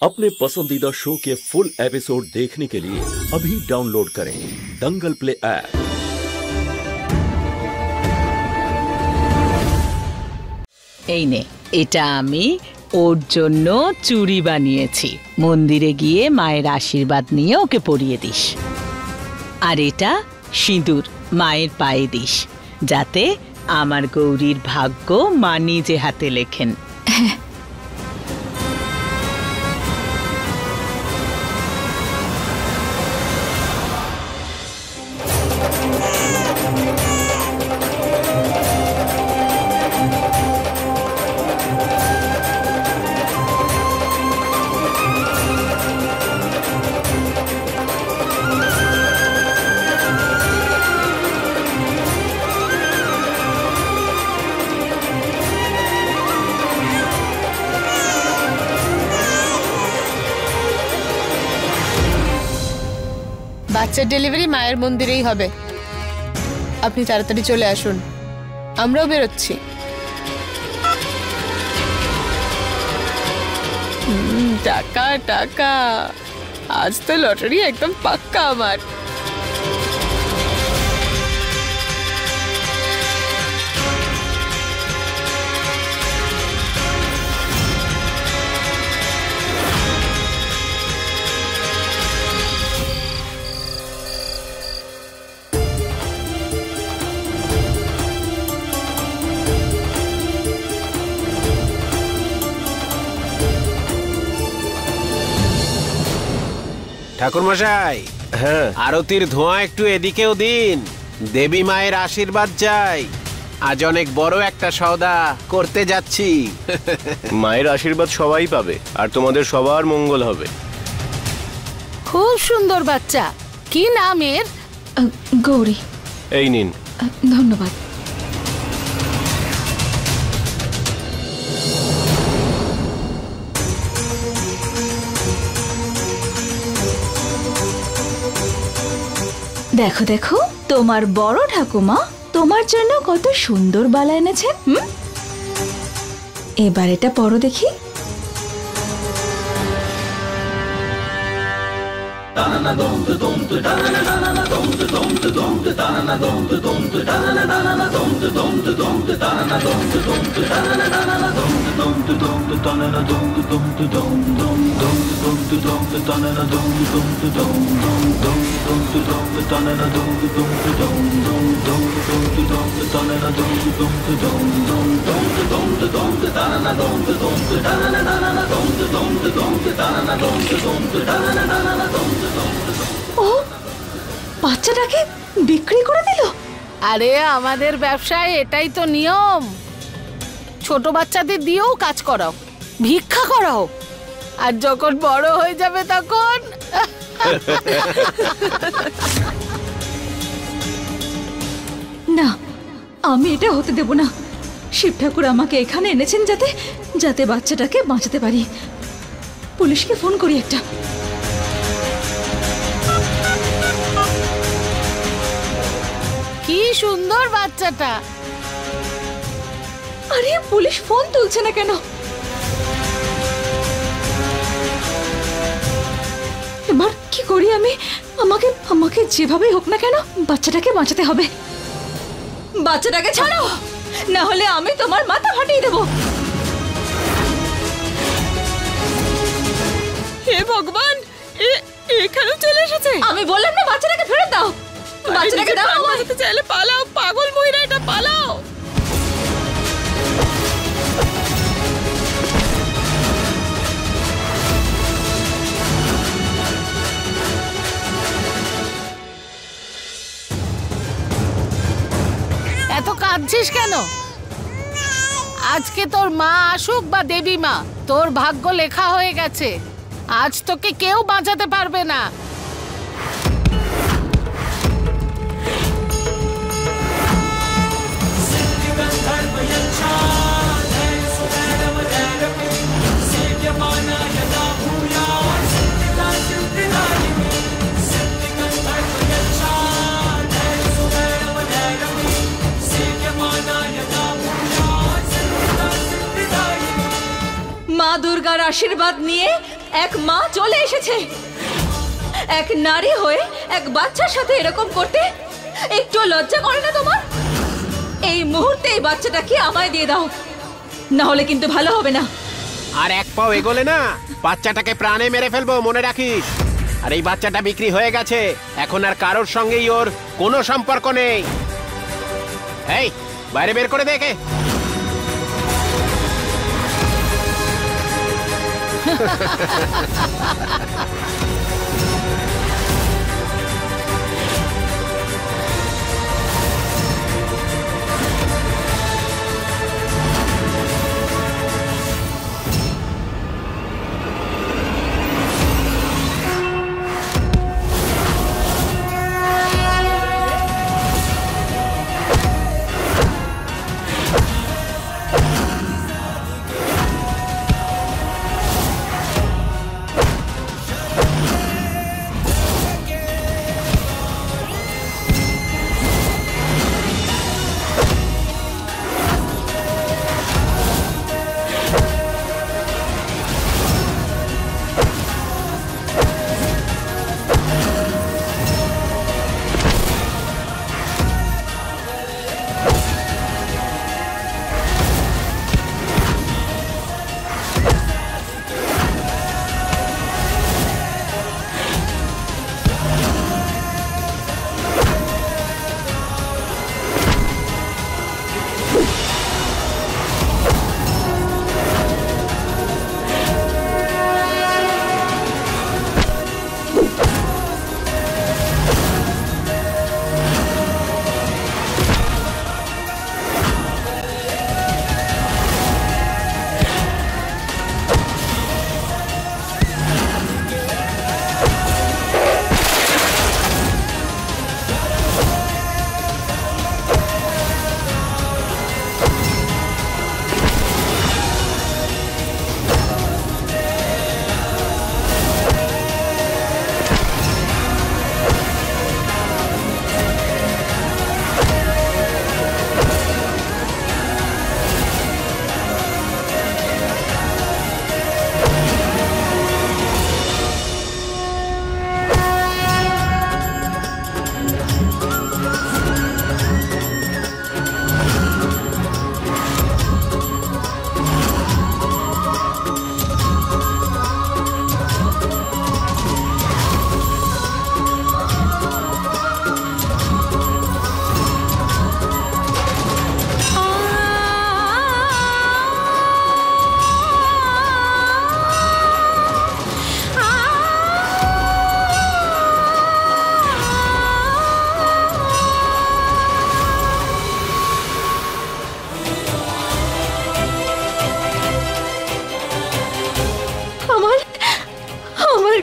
अपने पसंदीदा शो के फुल एपिसोड देखने के लिए अभी डाउनलोड करें दंगल प्ले ऐप। এই নে, এটা আমি ওর জন্য চুড়ি বানিয়েছি। মন্দিরে গিয়ে মায়ের আশীর্বাদ নিয়ে ওকে পরিয়ে দিস। আর এটা সিঁদুর মায়ের পায়ে দিস, যাতে আমার গৌরীর ভাগ্য মা নিজে হাতে লেখেন। বাচ্চার ডেলিভারি মায়ের মন্দিরেই হবে। আপনি তাড়াতাড়ি চলে আসুন, আমরাও বেরোচ্ছি। টাকা টাকা, আজ তো লটারি একদম পাক্কা আমার। ঠাকুর মশাই, হ্যাঁ, আরতির ধোঁয়া একটু এদিকেও দিন। দেবী মায়ের আশীর্বাদ চাই। আজ অনেক বড় একটা সওদা করতে যাচ্ছি। মায়ের আশীর্বাদ সবাই পাবে, আর তোমাদের সবার মঙ্গল হবে। খুব সুন্দর বাচ্চা। কি নাম এর? গৌরী। এই নিন। ধন্যবাদ। দেখো দেখো, তোমার বড় ঠাকুমা তোমার জন্য কত সুন্দর বালা এনেছেন। এবার এটা পরো দেখি। ও, বাচ্চাটাকে বিক্রি করে দিল। আরে আমাদের ব্যবসায় এটাই তো নিয়ম। ছোট বাচ্চাদের দিয়েও কাজ করাও, ভিক্ষা করাও, আর যখন বড় হয়ে যাবে তখন না, আমি এটা হতে দেব না। শিব ঠাকুর আমাকে এখানে এনেছেন যাতে যাতে বাচ্চাটাকে বাঁচাতে পারি। পুলিশকে ফোন করি একটা। কি সুন্দর বাচ্চাটা। আরে পুলিশ ফোন তুলছে না কেন? এবার কি করি আমি? আমাকে আমাকে যেভাবেই হোক না কেন বাচ্চাটাকে বাঁচাতে হবে। বাচ্চাটাকে ছাড়ো, না হলে আমি তোমার মাথা ফাটিয়ে দেব। হে ভগবান, এখানে চলে এসেছে। আমি বললাম না বাচ্চাটাকে ফেরত দাও। বাচ্চাটাকে দাও আমায়। চাইলে পালাও, পাগল মহিলা, এটা পালাও। এত কাঁদছিস কেন? আজকে তোর মা আসুক বা দেবী মা, তোর ভাগ্য লেখা হয়ে গেছে। আজ তোকে কেউ বাঁচাতে পারবে না। মা দুর্গার আশীর্বাদ নিয়ে এক মা চলে এসেছে। এক নারী হয়ে এক বাচ্চার সাথে এরকম করতে একটু লজ্জা করে না তোমার? এই মুহূর্তে এই বাচ্চাটাকে আমায় দিয়ে দাও, না হলে কিন্তু ভালো হবে না। আর এক পাও এগোলে না বাচ্চাটাকে প্রাণে মেরে ফেলবো, মনে রাখিস। আর এই বাচ্চাটা বিক্রি হয়ে গেছে, এখন আর কারোর সঙ্গেই ওর কোনো সম্পর্ক নেই। এই বাইরে বের করে দেখে।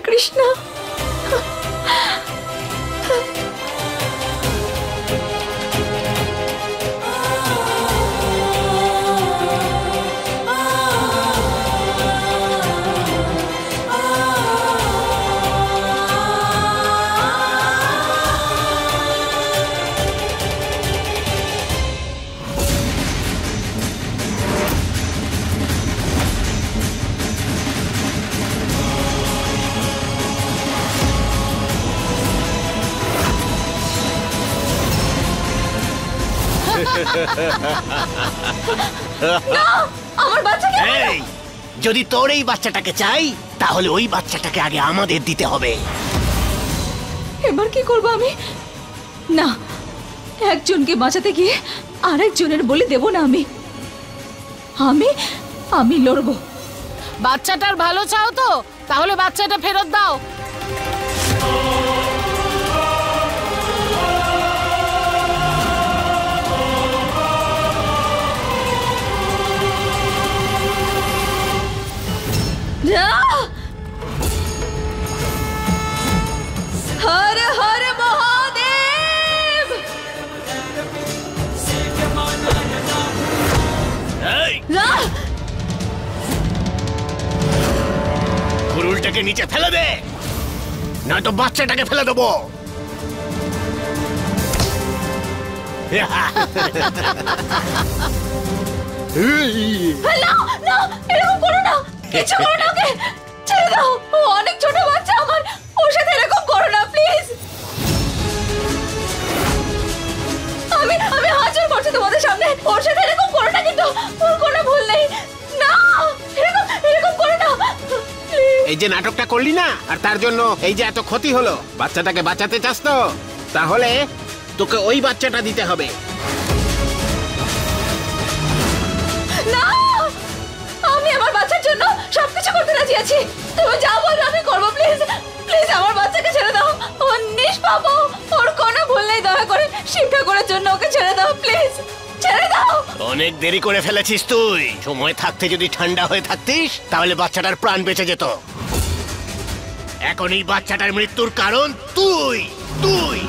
কৃষ্ণা, আমার বাচ্চাকে এই, যদি তোর এই বাচ্চাটাকে চাই তাহলে ওই বাচ্চাটাকে আগে আমাদের দিতে হবে। এবার কি করব আমি? না, একজনকে বাঁচাতে গিয়ে আরেকজনের বলি দেব না। আমি লড়বো। বাচ্চাটার ভালো চাও তো? তাহলে বাচ্চাটা ফেরত দাও। হর হর মহাদেব। কুরুলটাকে নিচে ফেলে দে, নয়তো বাচ্চাটাকে ফেলে দেবো। এরকম করো না, কিছু করো না ওকে, ছেড়ে দাও, ও অনেক ছোট বাচ্চা আমার, ওর সাথে এরকম করো না প্লিজ। আমি আমি হাত জোড় করছি তোমাদের সামনে, ওর সাথে এরকম করো না, কিন্তু ওর কোনো ভুল নেই। না, এরকম এরকম করো না প্লিজ। এই যে নাটকটা করলি না, আর তার জন্য এই যে এত ক্ষতি হলো, বাচ্চাটাকে বাঁচাতে চাস তো, তাহলে তোকে ওই বাচ্চাটা দিতে হবে। না, আমি আমার বাচ্চার জন্য সবকিছু করতে রাজি আছি, তুমি যা বলবে আমি করবো। প্লিজ প্লিজ আমার বাচ্চাকে ছেড়ে দাও, ও নিষ্পাপ, ওর কোনো ভুল নেই, দয়া করে শিব ঠাকুরের জন্য ওকে ছেড়ে দাও প্লিজ, ছেড়ে দাও। অনেক দেরি করে ফেলেছিস তুই। সময় থাকতে যদি ঠান্ডা হয়ে থাকতিস তাহলে বাচ্চাটার প্রাণ বেঁচে যেত। এখন এই বাচ্চাটার মৃত্যুর কারণ তুই তুই